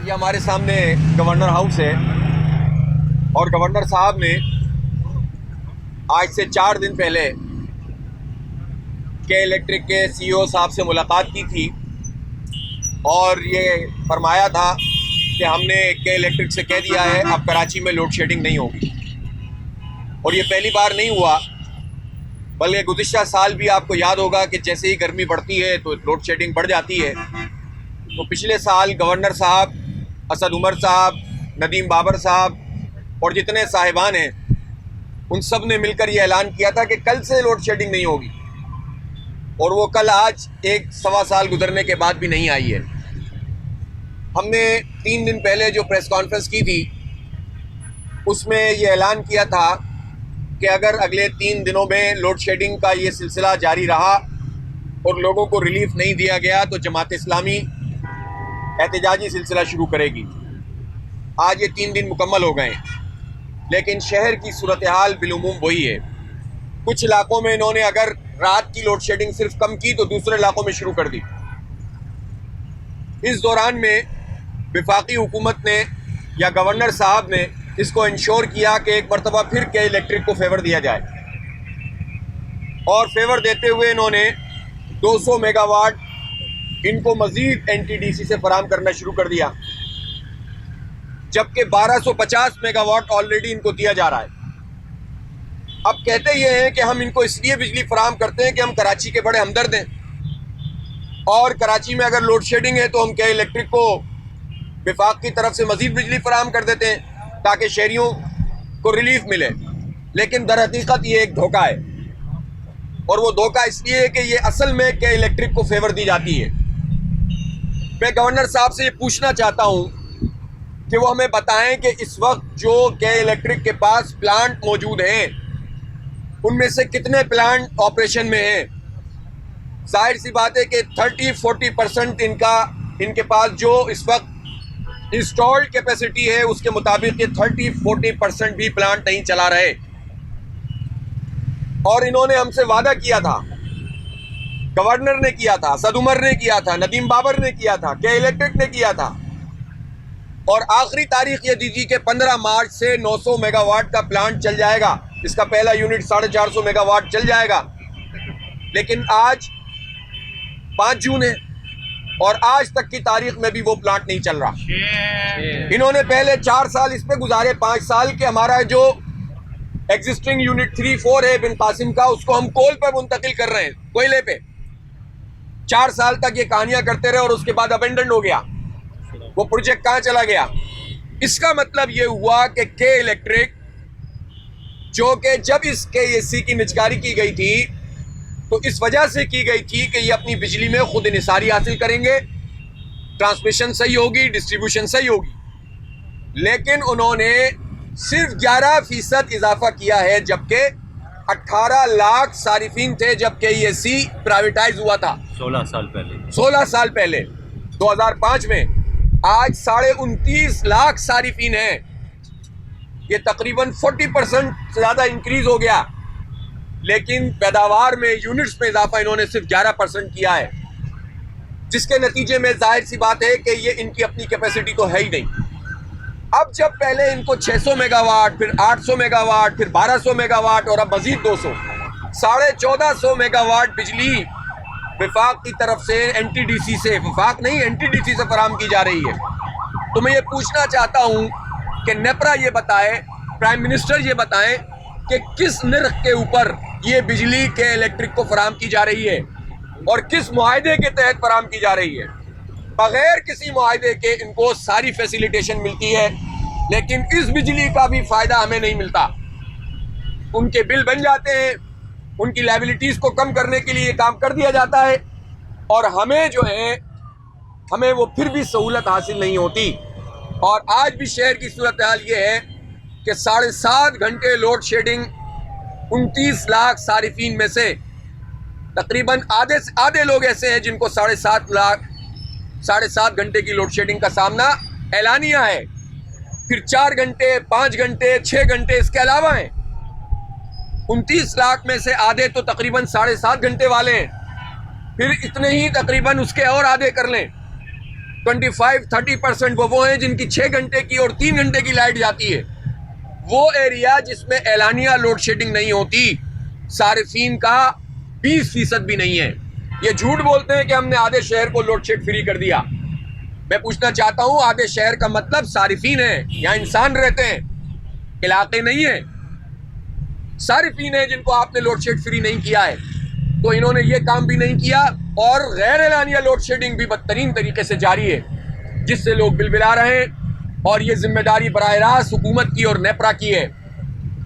ये हमारे सामने गवर्नर हाउस है और गवर्नर साहब ने आज से 4 दिन पहले के इलेक्ट्रिक के सीईओ साहब से मुलाकात की थी और ये फरमाया था कि हमने के इलेक्ट्रिक से कह दिया है अब कराची में लोड शेडिंग नहीं होगी। और ये पहली बार नहीं हुआ, बल्कि गुज़िश्ता साल भी आपको याद होगा कि जैसे ही गर्मी बढ़ती है तो लोड शेडिंग बढ़ जाती है। तो पिछले साल गवर्नर साहब, असद उमर साहब, नदीम बाबर साहब और जितने साहिबान हैं उन सब ने मिलकर ये ऐलान किया था कि कल से लोड शेडिंग नहीं होगी, और वो कल आज 1-1.25 साल गुजरने के बाद भी नहीं आई है। हमने 3 दिन पहले जो प्रेस कॉन्फ्रेंस की थी उसमें ये ऐलान किया था कि अगर अगले 3 दिनों में लोड शेडिंग का ये सिलसिला जारी रहा और लोगों को रिलीफ नहीं दिया गया तो जमात इस्लामी एहतजाजी सिलसिला शुरू करेगी। आज ये 3 दिन मुकम्मल हो गए, लेकिन शहर की सूरत हाल बिलुमूम वही है। कुछ इलाकों में इन्होंने अगर रात की लोड शेडिंग सिर्फ कम की तो दूसरे इलाकों में शुरू कर दी। इस दौरान में वफाकी हुकूमत ने या गवर्नर साहब ने इसको इंश्योर किया कि एक मरतबा फिर के इलेक्ट्रिक को फेवर दिया जाए, और फेवर देते हुए इन्होंने 200 मेगावाट इनको मज़ीद एनटीडीसी से फराहम करना शुरू कर दिया, जबकि 1250 मेगावाट ऑलरेडी इनको दिया जा रहा है। अब कहते ये हैं कि हम इनको इसलिए बिजली फराहम करते हैं कि हम कराची के बड़े हमदर्द हैं, और कराची में अगर लोड शेडिंग है तो हम के इलेक्ट्रिक को विफाक की तरफ से मज़ीद बिजली फराहम कर देते हैं ताकि शहरियों को रिलीफ मिले। लेकिन दर हकीकत ये एक धोखा है, और वो धोखा इसलिए है कि ये असल में के इलेक्ट्रिक को फेवर दी जाती है। मैं गवर्नर साहब से ये पूछना चाहता हूँ कि वो हमें बताएं कि इस वक्त जो के इलेक्ट्रिक के पास प्लांट मौजूद हैं उनमें से कितने प्लांट ऑपरेशन में हैं। जाहिर सी बात है कि 30-40% इनके पास जो इस वक्त इंस्टॉल्ड कैपेसिटी है उसके मुताबिक ये 30-40% भी प्लांट नहीं चला रहे। और इन्होंने हमसे वादा किया था, गवर्नर ने किया था, असद उमर ने किया था, नदीम बाबर ने किया था, के इलेक्ट्रिक ने किया था, और आखिरी तारीख ये दी थी कि 15 मार्च से 900 मेगावाट का प्लांट चल जाएगा। इसका पहला यूनिट 450 मेगावाट चल जाएगा। लेकिन आज 5 जून है और आज तक की तारीख में भी वो प्लांट नहीं चल रहा। इन्होंने पहले 4 साल इस पे गुजारे, 5 साल के हमारा जो एग्जिस्टिंग यूनिट 3-4 है बिन कासिम का, उसको हम कोल पर मुंतकिल कर रहे हैं, कोयले पे। 4 साल तक ये कहानियां करते रहे और उसके बाद अबेंडन हो गया। वो प्रोजेक्ट कहाँ चला गया? इसका मतलब ये हुआ कि के इलेक्ट्रिक, जो कि जब इस KEC की निजकारी की गई थी तो इस वजह से की गई थी कि ये अपनी बिजली में खुद इन्हिसारी हासिल करेंगे, ट्रांसमिशन सही होगी, डिस्ट्रीब्यूशन सही होगी। लेकिन उन्होंने सिर्फ 11% इजाफा किया है, जबकि 18 लाख सारिफीन थे जब KEC प्राइवेटाइज हुआ था 16 साल पहले 2005 में। आज 29.5 लाख सारिफीन हैं। ये तकरीबन 40% से ज़्यादा इंक्रीज हो गया, लेकिन पैदावार में, यूनिट्स में इजाफा इन्होंने सिर्फ 11% किया है, जिसके नतीजे में जाहिर सी बात है कि ये इनकी अपनी कैपेसिटी तो है ही नहीं। अब जब पहले इनको 600 मेगावाट, फिर 800 मेगावाट, फिर 1200 मेगावाट और अब मजीद 200, 1450 मेगावाट बिजली विफाक की तरफ से एनटीडीसी से, विफाक नहीं एनटीडीसी से फराहम की जा रही है। तो मैं ये पूछना चाहता हूँ कि नेपरा ये बताए, प्राइम मिनिस्टर ये बताएं कि किस निर्ख के ऊपर ये बिजली के इलेक्ट्रिक को फराहम की जा रही है और किस मुआहदे के तहत फराहम की जा रही है। बगैर किसी मुआहदे के इनको सारी फैसिलिटेशन मिलती है, लेकिन इस बिजली का भी फ़ायदा हमें नहीं मिलता। उनके बिल बन जाते हैं, उनकी लायबिलिटीज़ को कम करने के लिए ये काम कर दिया जाता है, और हमें जो है, हमें वो फिर भी सहूलत हासिल नहीं होती। और आज भी शहर की सूरत हाल ये है कि 7.5 घंटे लोड शेडिंग, 29 लाख सारिफीन में से तकरीबन आधे से आधे लोग ऐसे हैं जिनको 7.5 घंटे की लोड शेडिंग का सामना ऐलानिया है। फिर 4 घंटे, 5 घंटे, 6 घंटे इसके अलावा हैं। 29 लाख में से आधे तो तकरीबन 7.5 घंटे वाले हैं, फिर इतने ही तकरीबन उसके और आधे कर लें 25-30% वो हैं जिनकी 6 घंटे की और 3 घंटे की लाइट जाती है। वो एरिया जिसमें एलानिया लोड शेडिंग नहीं होती, सारिफीन का 20% भी नहीं है। ये झूठ बोलते हैं कि हमने आधे शहर को लोड शेड फ्री कर दिया। मैं पूछना चाहता हूं, आधे शहर का मतलब सारिफीन है, यहाँ इंसान रहते हैं, इलाके नहीं है। सारिफीन है जिनको आपने लोड शेड फ्री नहीं किया है, तो इन्होंने ये काम भी नहीं किया और गैर एलानिया लोड शेडिंग भी बदतरीन तरीके से जारी है, जिससे लोग बिलबिला रहे हैं। और ये जिम्मेदारी बराह रास्त हुकूमत की और नेपरा की है।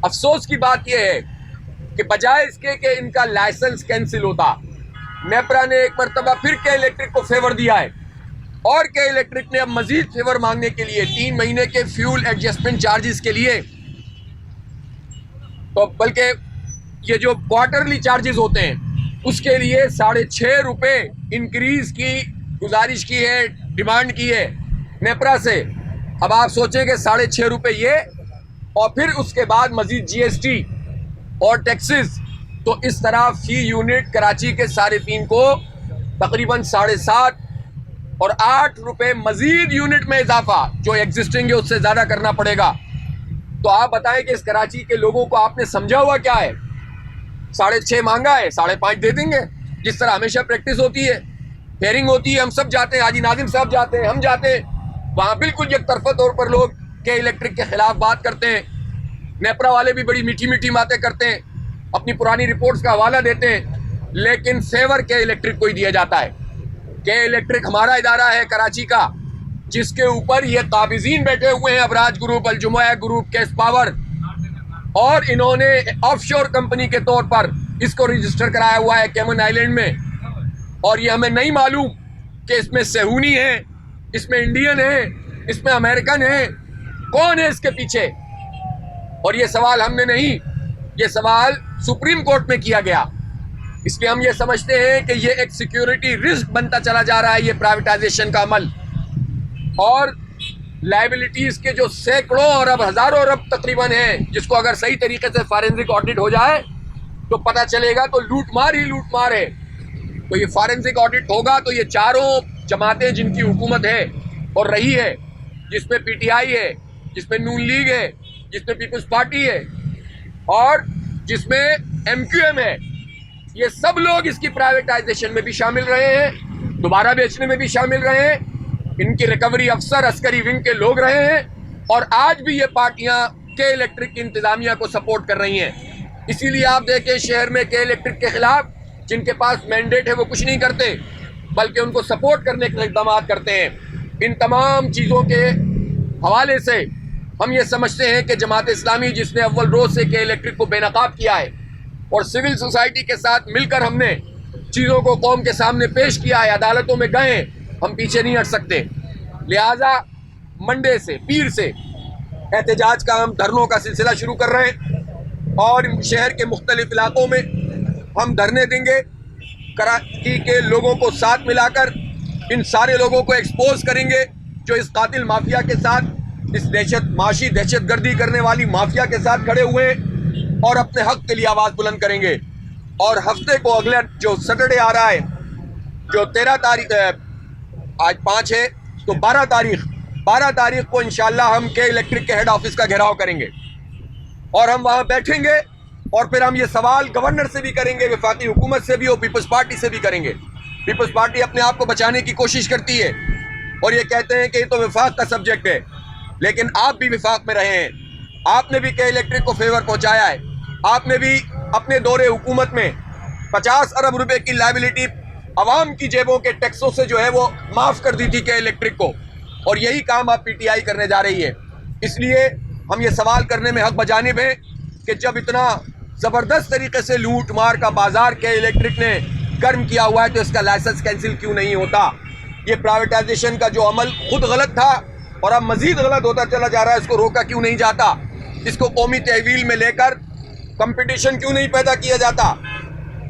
अफसोस की बात यह है कि बजाय इसके कि इनका लाइसेंस कैंसिल होता, नेपरा ने एक मरतबा फिर के इलेक्ट्रिक को फेवर दिया है और के इलेक्ट्रिक ने अब मजीद फेवर मांगने के लिए 3 महीने के फ्यूल एडजस्टमेंट चार्जेस के लिए, तो बल्कि ये जो क्वार्टरली चार्जेस होते हैं उसके लिए 6.5 रुपये इंक्रीज की गुजारिश की है, डिमांड की है नेपरा से। अब आप सोचेंगे 6.5 रुपये ये और फिर उसके बाद मजीद GST और टैक्सेस, तो इस तरह फी यूनिट कराची के सारिफीन को तकरीबन 7.5 और 8 रुपये मजीद यूनिट में इजाफा जो एग्जिस्टिंग है उससे ज़्यादा करना पड़ेगा। तो आप बताएं कि इस कराची के लोगों को आपने समझा हुआ क्या है? 6.5 मांगा है, 5.5 दे देंगे, जिस तरह हमेशा प्रैक्टिस होती है, हेयरिंग होती है, हम सब जाते हैं, हाजी नाजिम साहब जाते हैं, हम जाते हैं, वहाँ बिल्कुल एक तरफा तौर पर लोग के इलेक्ट्रिक के खिलाफ बात करते हैं। नेपरा वाले भी बड़ी मीठी मीठी बातें करते हैं, अपनी पुरानी रिपोर्ट्स का हवाला देते हैं, लेकिन फेवर के इलेक्ट्रिक को ही दिया जाता है। के इलेक्ट्रिक हमारा इदारा है कराची का, जिसके ऊपर ये काबिजीन बैठे हुए हैं, Abraj group, Aljumaiya group, KES power, और इन्होंने ऑफशोर कंपनी के तौर पर इसको रजिस्टर कराया हुआ है कैमन आइलैंड में। और ये हमें नहीं मालूम कि इसमें सेहूनी है, इसमें इंडियन है, इसमें अमेरिकन है, कौन है इसके पीछे। और ये सवाल हमने नहीं, ये सवाल सुप्रीम कोर्ट में किया गया। इसलिए हम ये समझते हैं कि ये एक सिक्योरिटी रिस्क बनता चला जा रहा है, ये प्राइवेटाइजेशन का अमल। और लाइबिलिटीज के जो सैकड़ों और अब हजारों अरब तकरीबन हैं, जिसको अगर सही तरीके से फॉरेंसिक ऑडिट हो जाए तो पता चलेगा, तो लूटमार ही लूटमार है। तो ये फॉरेंसिक ऑडिट होगा तो ये चारों जमातें जिनकी हुकूमत है और रही है, जिसमें PTI है, जिसमें नून लीग है, जिसमें पीपल्स पार्टी है और जिसमें MQM है, ये सब लोग इसकी प्राइवेटाइजेशन में भी शामिल रहे हैं, दोबारा बेचने में भी शामिल रहे हैं, इनकी रिकवरी अफसर अस्करी विंग के लोग रहे हैं, और आज भी ये पार्टियां के इलेक्ट्रिक की इंतजामिया को सपोर्ट कर रही हैं। इसीलिए आप देखें शहर में के इलेक्ट्रिक के खिलाफ जिनके पास मैंडेट है वो कुछ नहीं करते, बल्कि उनको सपोर्ट करने के इक़दाम करते हैं। इन तमाम चीज़ों के हवाले से हम ये समझते हैं कि जमात इस्लामी, जिसने अव्वल रोज़ से के इलेक्ट्रिक को बेनकाब किया है और सिविल सोसाइटी के साथ मिलकर हमने चीज़ों को कौम के सामने पेश किया है, अदालतों में गए, हम पीछे नहीं हट सकते। लिहाजा मंडे से, पीर से एहतजाज का, हम धरनों का सिलसिला शुरू कर रहे हैं और शहर के मुख्तलिफ इलाकों में हम धरने देंगे। कराची के लोगों को साथ मिलाकर इन सारे लोगों को एक्सपोज करेंगे जो इस कातिल माफिया के साथ, इस माशी दहशत गर्दी करने वाली माफिया के साथ खड़े हुए हैं, और अपने हक के लिए आवाज़ बुलंद करेंगे। और हफ्ते को अगले जो सैटरडे आ रहा है, जो 13 तारीख, आज 5 है, तो 12 तारीख को इंशाल्लाह हम के इलेक्ट्रिक के हेड ऑफिस का घेराव करेंगे और हम वहाँ बैठेंगे और फिर हम ये सवाल गवर्नर से भी करेंगे, वफाकी हुकूमत से भी और पीपल्स पार्टी से भी करेंगे। पीपल्स पार्टी अपने आप को बचाने की कोशिश करती है और ये कहते हैं कि ये तो विफाक का सब्जेक्ट है, लेकिन आप भी विफाक में रहे हैं, आपने भी के इलेक्ट्रिक को फेवर पहुँचाया है, आपने भी अपने दौरे हुकूमत में 50 अरब रुपए की लाइबिलिटी अवाम की जेबों के टैक्सों से जो है वो माफ़ कर दी थी के इलेक्ट्रिक को, और यही काम आप PTI करने जा रही है। इसलिए हम ये सवाल करने में हक बजानिब है कि जब इतना ज़बरदस्त तरीके से लूट मार का बाजार के इलेक्ट्रिक ने गर्म किया हुआ है, तो इसका लाइसेंस कैंसिल क्यों नहीं होता? ये प्राइवेटाइजेशन का जो अमल खुद गलत था और अब मज़ीद गलत होता चला जा रहा है, इसको रोका क्यों नहीं जाता? इसको कौमी तहवील में लेकर कंपटीशन क्यों नहीं पैदा किया जाता?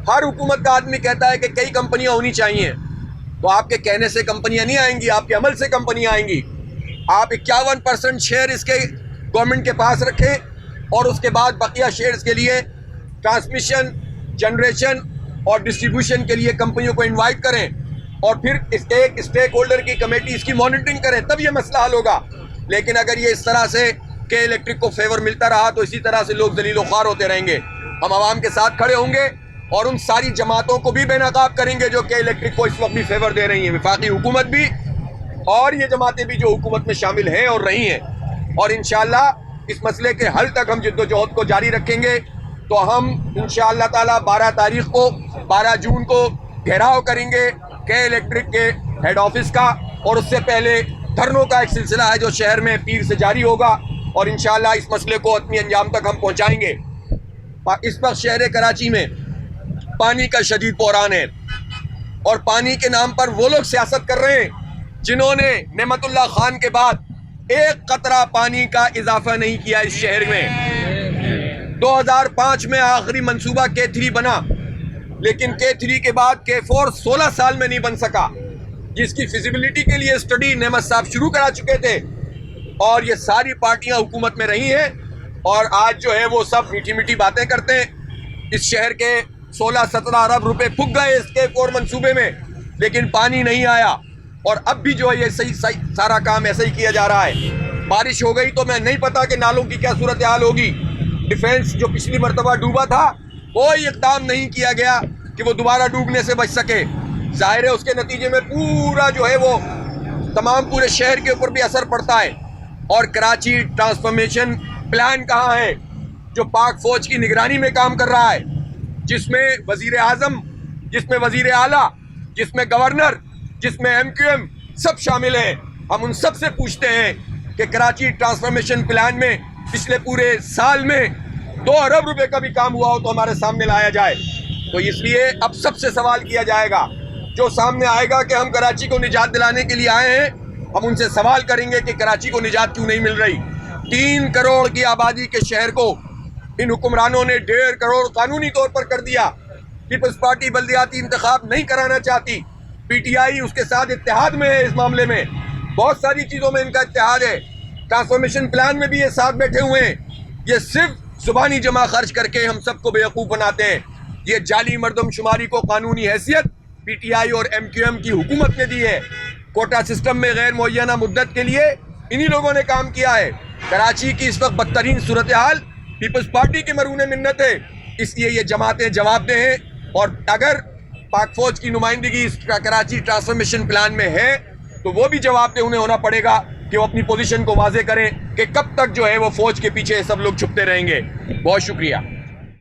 हर हुकूमत का आदमी कहता है कि कई कंपनियां होनी चाहिए, तो आपके कहने से कंपनियां नहीं आएंगी, आपके अमल से कंपनियां आएंगी। आप 51% शेयर इसके गवर्नमेंट के पास रखें और उसके बाद बकिया शेयर्स के लिए ट्रांसमिशन, जनरेशन और डिस्ट्रीब्यूशन के लिए कंपनियों को इनवाइट करें। और फिर एक स्टेक होल्डर की कमेटी इसकी मॉनिटरिंग करे, तब ये मसला हल होगा। लेकिन अगर ये इस तरह से के इलेक्ट्रिक को फेवर मिलता रहा तो इसी तरह से लोग जलीलो ख्वार होते रहेंगे। हम आवाम के साथ खड़े होंगे और उन सारी जमातों को भी बेनकाब करेंगे जो के इलेक्ट्रिक को इस वक्त भी फेवर दे रही हैं, वफाकी हुकूमत भी और ये जमातें भी जो हुकूमत में शामिल हैं और रही हैं। और इंशाअल्लाह इस मसले के हल तक हम जिद्दोजहद को जारी रखेंगे। तो हम इंशाअल्लाह ताला 12 जून को घेराव करेंगे के इलेक्ट्रिक के हेड ऑफिस का, और उससे पहले धरनों का एक सिलसिला है जो शहर में पीर से जारी होगा और इंशाअल्लाह इस मसले को अपनी अंजाम तक हम पहुँचाएँगे। इस वक्त शहर कराची में पानी का शदीद बहरान है और पानी के नाम पर वो लोग सियासत कर रहे हैं जिन्होंने नेमतुल्लाह खान के बाद एक कतरा पानी का इजाफा नहीं किया इस शहर में। 2005 में आखिरी मंसूबा K3 बना, लेकिन K3 के बाद K4 16 साल में नहीं बन सका, जिसकी फिजिबिलिटी के लिए स्टडी नेमत साहब शुरू करा चुके थे। और ये सारी पार्टियां हुकूमत में रही हैं और आज जो है वो सब मीठी मीठी बातें करते हैं। इस शहर के 16-17 अरब रुपए फूक गए इस K4 मंसूबे में, लेकिन पानी नहीं आया। और अब भी जो है ये सही सारा काम ऐसा ही किया जा रहा है। बारिश हो गई तो मैं नहीं पता कि नालों की क्या सूरत हाल होगी। डिफेंस जो पिछली मरतबा डूबा था, कोई इक़दाम नहीं किया गया कि वो दोबारा डूबने से बच सके। जाहिर है उसके नतीजे में पूरा जो है वो तमाम पूरे शहर के ऊपर भी असर पड़ता है। और कराची ट्रांसफॉर्मेशन प्लान कहाँ है जो पाक फौज की निगरानी में काम कर रहा है, जिसमें वजीर आज़म, जिसमें वजीर आला, जिसमें गवर्नर, जिसमें MQM सब शामिल हैं। हम उन सब से पूछते हैं कि कराची ट्रांसफॉर्मेशन प्लान में पिछले पूरे साल में 2 अरब रुपए का भी काम हुआ हो तो हमारे सामने लाया जाए। तो इसलिए अब सबसे सवाल किया जाएगा, जो सामने आएगा कि हम कराची को निजात दिलाने के लिए आए हैं, हम उनसे सवाल करेंगे कि कराची को निजात क्यों नहीं मिल रही। 3 करोड़ की आबादी के शहर को इन हुक्मरानों ने 1.5 करोड़ कानूनी तौर पर कर दिया। पीपल्स पार्टी बल्दियाती इंतखाब नहीं कराना चाहती, PTI उसके साथ इत्तेहाद में है। इस मामले में बहुत सारी चीज़ों में इनका इत्तेहाद है। ट्रांसफॉर्मेशन प्लान में भी ये साथ बैठे हुए हैं। ये सिर्फ जुबानी जमा खर्च करके हम सबको बेवकूफ़ बनाते हैं। ये जाली मरदमशुमारी को कानूनी हैसियत PTI और MQM की हुकूमत ने दी है। कोटा सिस्टम में गैर मुअय्यना मुद्दत के लिए इन्हीं लोगों ने काम किया है। कराची की इस वक्त बदतरीन सूरत हाल पीपल्स पार्टी के मरूने मिन्नत है, इसलिए ये जमातें जवाबदेह हैं। और अगर पाक फौज की नुमाइंदगी इस कराची ट्रांसफॉर्मेशन प्लान में है तो वो भी जवाबदेह उन्हें होना पड़ेगा कि वो अपनी पोजीशन को वाजे करें कि कब तक जो है वो फौज के पीछे सब लोग छुपते रहेंगे। बहुत शुक्रिया।